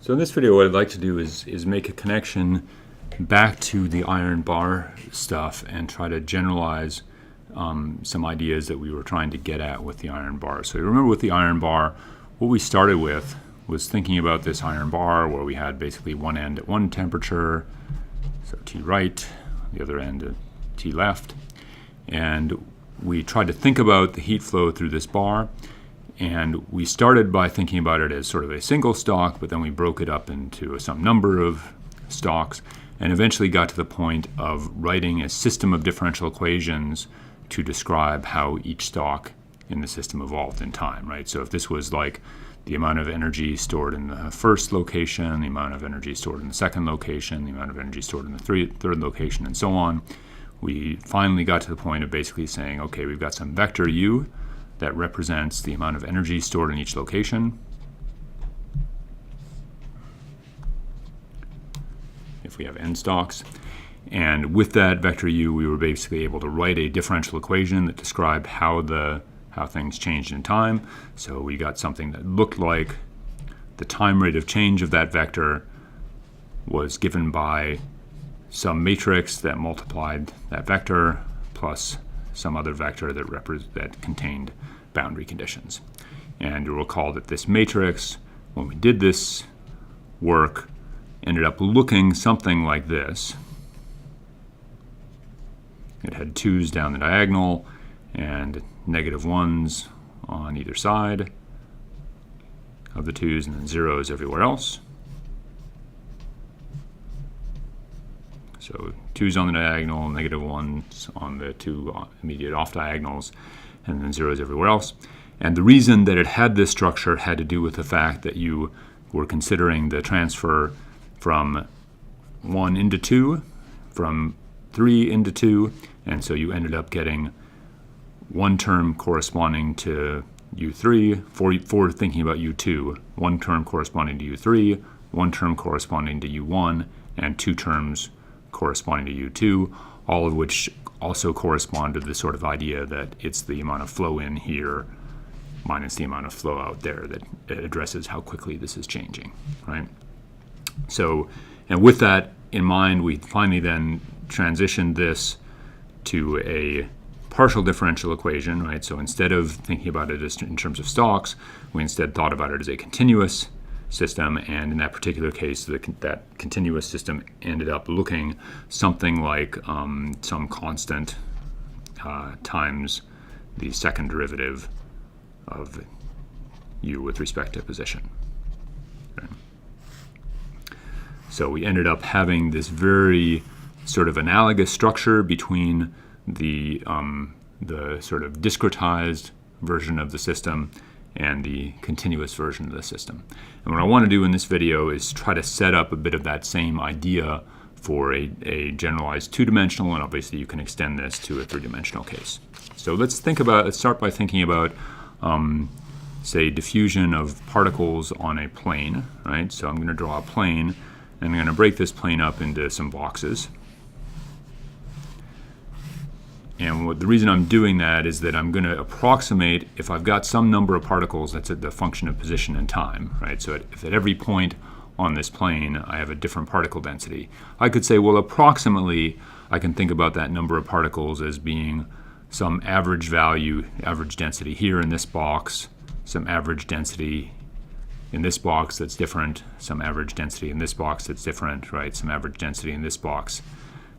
So in this video, what I'd like to do is make a connection back to the iron bar stuff and try to generalize some ideas that we were trying to get at with the iron bar. So you remember with the iron bar, what we started with was thinking about this iron bar where we had basically one end at one temperature, so T right, the other end at T left, and we tried to think about the heat flow through this bar. And we started by thinking about it as sort of a single stalk, but then we broke it up into some number of stalks and eventually got to the point of writing a system of differential equations to describe how each stalk in the system evolved in time, right? So if this was like the amount of energy stored in the first location, the amount of energy stored in the second location, the amount of energy stored in the third location, and so on, we finally got to the point of basically saying, okay, we've got some vector u that represents the amount of energy stored in each location. If we have n stalks. And with that vector u, we were basically able to write a differential equation that described how things changed in time. So we got something that looked like the time rate of change of that vector was given by some matrix that multiplied that vector plus some other vector that contained boundary conditions. And you'll recall that this matrix, when we did this work, ended up looking something like this. It had 2's down the diagonal and -1's on either side of the 2's, and then 0's everywhere else. So 2's on the diagonal, -1's on the two immediate off diagonals, and then 0's everywhere else. And the reason that it had this structure had to do with the fact that you were considering the transfer from 1 into 2, from 3 into 2, and so you ended up getting one term corresponding to U3 for thinking about U2, one term corresponding to U3, one term corresponding to U1, and two terms corresponding to U2, all of which also correspond to the sort of idea that it's the amount of flow in here minus the amount of flow out there that addresses how quickly this is changing, right? So, and with that in mind, we finally then transitioned this to a partial differential equation, right? So instead of thinking about it as in terms of stalks, we instead thought about it as a continuous system, and in that particular case, that continuous system ended up looking something like some constant times the second derivative of u with respect to position. Okay. So we ended up having this very sort of analogous structure between the sort of discretized version of the system and the continuous version of the system. And what I want to do in this video is try to set up a bit of that same idea for a generalized two-dimensional, and obviously you can extend this to a three-dimensional case. So let's start by thinking about, say, diffusion of particles on a plane, right? So I'm going to draw a plane, and I'm going to break this plane up into some boxes. And the reason I'm doing that is that I'm going to approximate, if I've got some number of particles, that's the function of position and time, right? So if at every point on this plane I have a different particle density, I could say, well, approximately I can think about that number of particles as being some average value, average density here in this box, some average density in this box that's different, some average density in this box that's different, right? Some average density in this box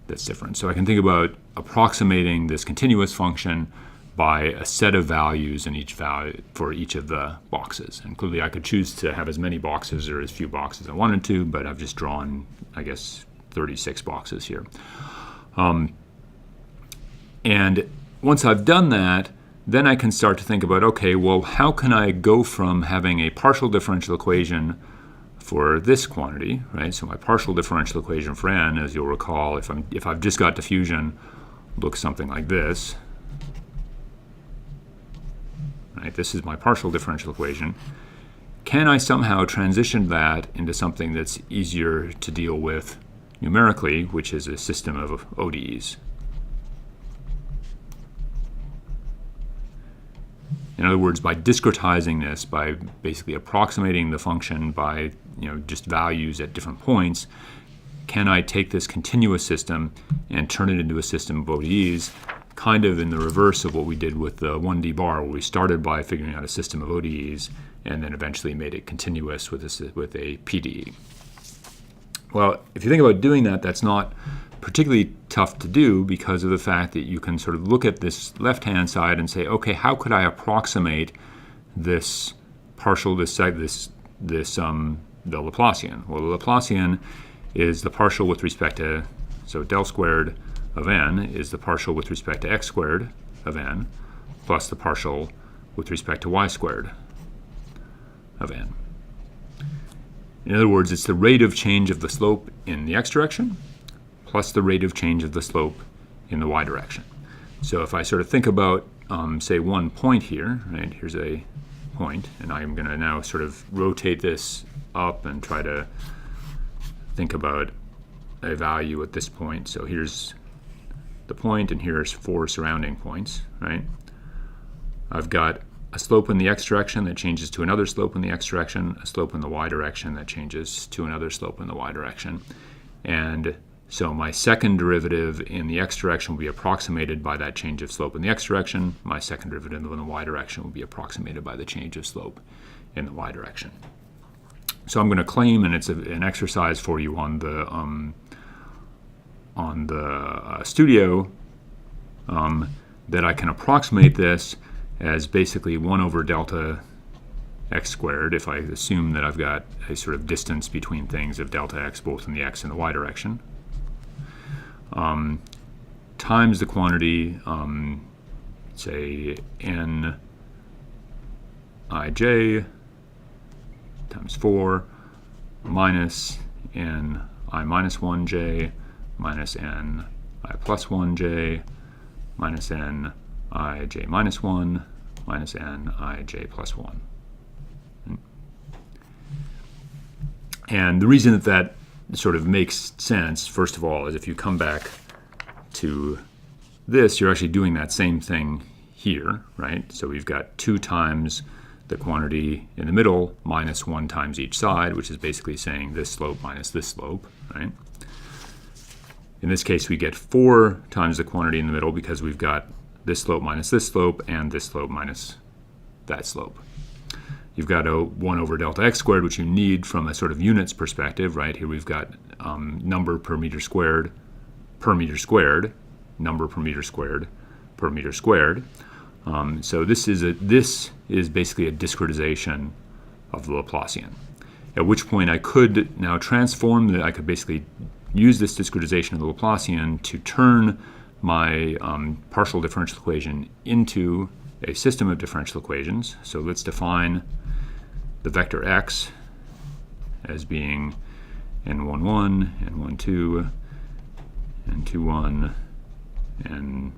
that's different. So I can think about approximating this continuous function by a set of values in each value for each of the boxes. And clearly I could choose to have as many boxes or as few boxes as I wanted to, but I've just drawn, I guess, 36 boxes here. And once I've done that, then I can start to think about, okay, well, how can I go from having a partial differential equation for this quantity, right? So my partial differential equation for n, as you'll recall, if I've just got diffusion, looks something like this. Right? This is my partial differential equation. Can I somehow transition that into something that's easier to deal with numerically, which is a system of ODEs? In other words, by discretizing this, by basically approximating the function by just values at different points, can I take this continuous system and turn it into a system of ODEs, kind of in the reverse of what we did with the 1D bar, where we started by figuring out a system of ODEs and then eventually made it continuous with a PDE. Well, if you think about doing that, that's not particularly tough to do because of the fact that you can sort of look at this left-hand side and say, okay, how could I approximate this partial, the Laplacian? Well, the Laplacian is the partial with respect to, so del squared of n is the partial with respect to x squared of n plus the partial with respect to y squared of n. In other words, it's the rate of change of the slope in the x direction plus the rate of change of the slope in the y direction. So if I sort of think about, say, one point here, right? Here's a point, and I'm going to now sort of rotate this up and try to think about a value at this point. So here's the point, and here's 4 surrounding points, right? I've got a slope in the x direction that changes to another slope in the x direction, a slope in the y direction that changes to another slope in the y direction. And so my second derivative in the x direction will be approximated by that change of slope in the x direction. My second derivative in the y direction will be approximated by the change of slope in the y direction. So I'm going to claim, and it's an exercise for you on the studio, that I can approximate this as basically 1 over delta x squared, if I assume that I've got a sort of distance between things of delta x both in the x and the y direction, times the quantity, say n ij times 4 minus n I minus 1j minus n I plus 1j minus n I j minus 1 minus n I j plus 1. And the reason that sort of makes sense, first of all, is if you come back to this, you're actually doing that same thing here, right? So we've got 2 times the quantity in the middle minus 1 times each side, which is basically saying this slope minus this slope, right? In this case, we get 4 times the quantity in the middle because we've got this slope minus this slope and this slope minus that slope. You've got a 1 over delta x squared, which you need from a sort of units perspective, right? Here we've got number per meter squared, number per meter squared, per meter squared. So this is basically a discretization of the Laplacian. At which point I could now transform I could basically use this discretization of the Laplacian to turn my partial differential equation into a system of differential equations. So let's define the vector x as being n11, n12, n21, and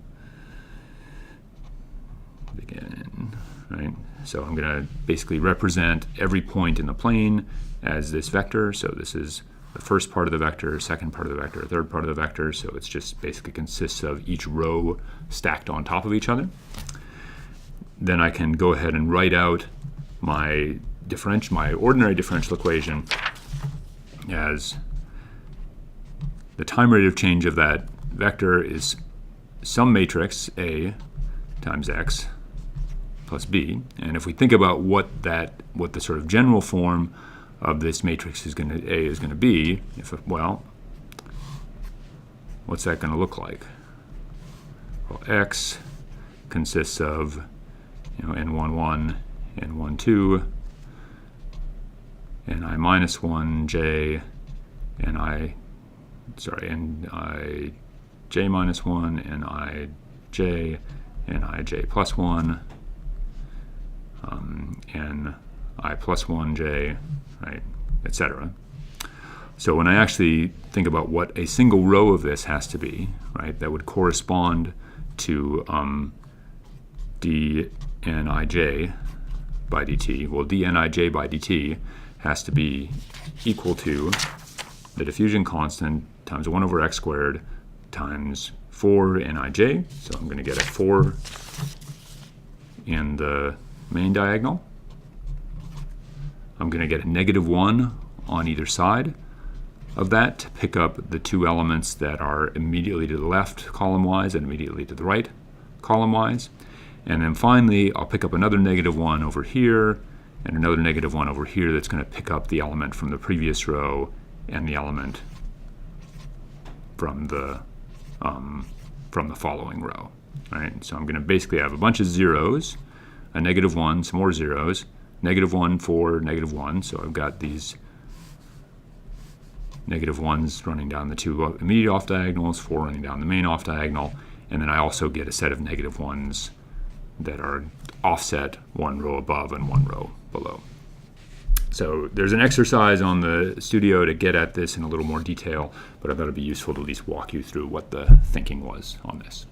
begin, right? So I'm going to basically represent every point in the plane as this vector. So this is the first part of the vector, second part of the vector, third part of the vector. So it's just basically consists of each row stacked on top of each other. Then I can go ahead and write out my ordinary differential equation as the time rate of change of that vector is some matrix A times x plus b. And if we think about what the sort of general form of this matrix is going to be, well, what's that going to look like? Well, x consists of n11, n12, ni minus 1, j, ni j minus 1, ni j, ni plus 1, ni plus 1j, right, etc. So when I actually think about what a single row of this has to be, right, that would correspond to dnij by dt. Well, dnij by dt has to be equal to the diffusion constant times 1 over x squared times 4 nij. So I'm going to get a 4 in the main diagonal. I'm going to get a -1 on either side of that to pick up the two elements that are immediately to the left column-wise and immediately to the right column-wise. And then finally, I'll pick up another -1 over here and another -1 over here that's going to pick up the element from the previous row and the element from the following row. All right, so I'm going to basically have a bunch of zeros, a -1, some more zeros, -1, 4, -1. So I've got these -1s running down the two immediate off diagonals, 4 running down the main off diagonal, and then I also get a set of -1s that are offset one row above and one row below. So there's an exercise on the studio to get at this in a little more detail, but I thought it'd be useful to at least walk you through what the thinking was on this.